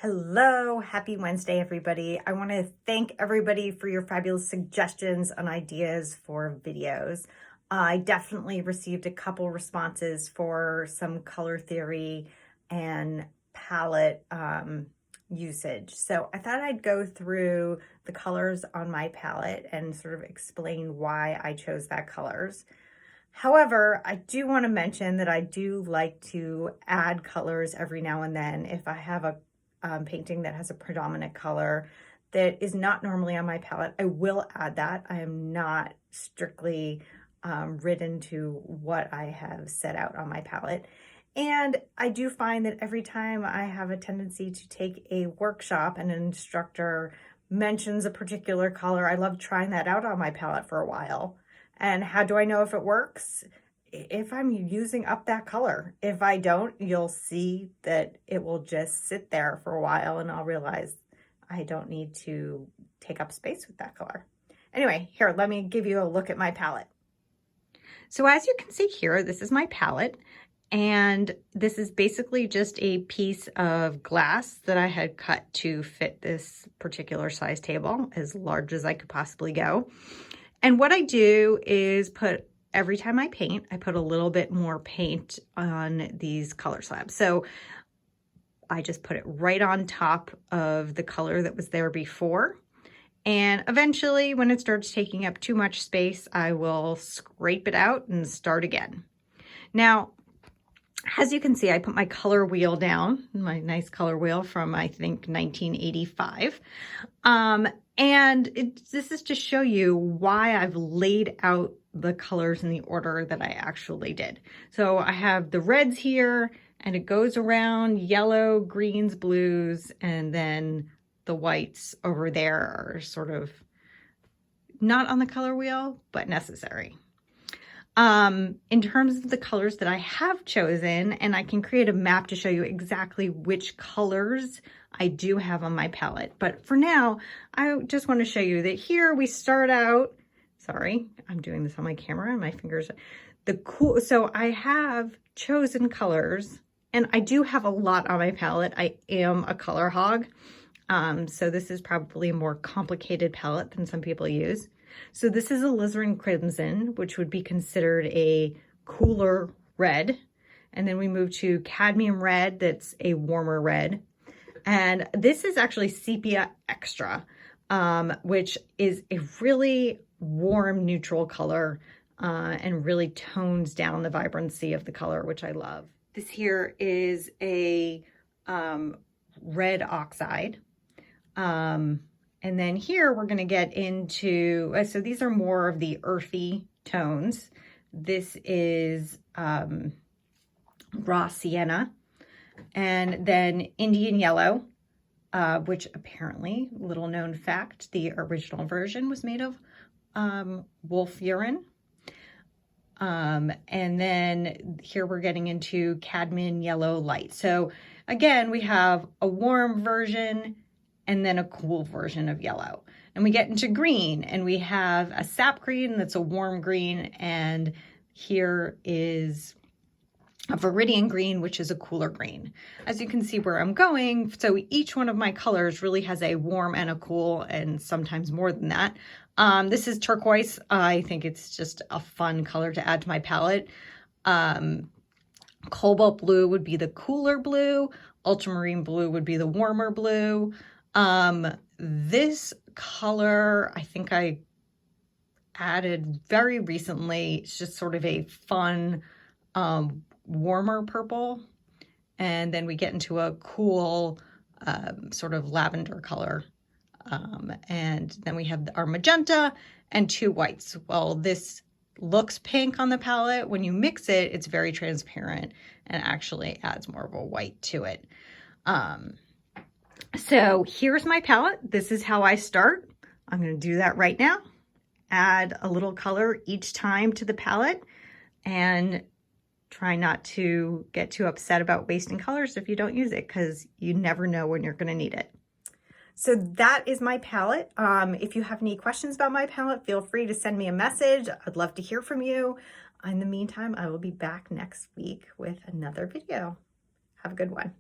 Hello, happy Wednesday, everybody. I want to thank everybody for your fabulous suggestions and ideas for videos. I definitely received a couple responses for some color theory and palette usage. So I thought I'd go through the colors on my palette and sort of explain why I chose that colors. However, I do want to mention that I do like to add colors every now and then if I have a painting that has a predominant color that is not normally on my palette. I will add that. I am not strictly ridden to what I have set out on my palette. And I do find that every time I have a tendency to take a workshop and an instructor mentions a particular color, I love trying that out on my palette for a while. And how do I know if it works? If I'm using up that color. If I don't, you'll see that it will just sit there for a while and I'll realize I don't need to take up space with that color. Anyway, here, let me give you a look at my palette. So as you can see here, this is my palette, and this is basically just a piece of glass that I had cut to fit this particular size table, as large as I could possibly go. And what I do is every time I paint, I put a little bit more paint on these color slabs. So I just put it right on top of the color that was there before. And eventually, when it starts taking up too much space, I will scrape it out and start again. Now, as you can see, I put my color wheel down, my nice color wheel from, I think, 1985. This is to show you why I've laid out the colors in the order that I actually did. So I have the reds here, and it goes around yellow, greens, blues, and then the whites over there are sort of not on the color wheel, but necessary. In terms of the colors that I have chosen, and I can create a map to show you exactly which colors I do have on my palette. But for now, I just want to show you that here we start out, sorry, I'm doing this on my camera and my fingers. So I have chosen colors, and I do have a lot on my palette. I am a color hog. So this is probably a more complicated palette than some people use. So this is alizarin crimson, which would be considered a cooler red. And then we move to cadmium red, that's a warmer red. And this is actually sepia extra, which is a really warm neutral color and really tones down the vibrancy of the color, which I love. This here is a red oxide. And then here we're going to get into, so these are more of the earthy tones. This is raw sienna, and then Indian yellow, which apparently, little known fact, the original version was made of wolf urine. And then here we're getting into cadmium yellow light. So again, we have a warm version and then a cool version of yellow. And we get into green, and we have a sap green that's a warm green, and here is a viridian green, which is a cooler green. As you can see where I'm going, so each one of my colors really has a warm and a cool, and sometimes more than that. This is turquoise. I think it's just a fun color to add to my palette. Cobalt blue would be the cooler blue. Ultramarine blue would be the warmer blue. This color, I think I added very recently. It's just sort of a fun, warmer purple. And then we get into a cool, sort of lavender color. And then we have our magenta and two whites. Well, this looks pink on the palette. When you mix it, it's very transparent and actually adds more of a white to it. So here's my palette. This is how I start. I'm going to do that right now. Add a little color each time to the palette, and try not to get too upset about wasting colors if you don't use it, because you never know when you're going to need it. So that is my palette. If you have any questions about my palette, feel free to send me a message. I'd love to hear from you. In the meantime, I will be back next week with another video. Have a good one.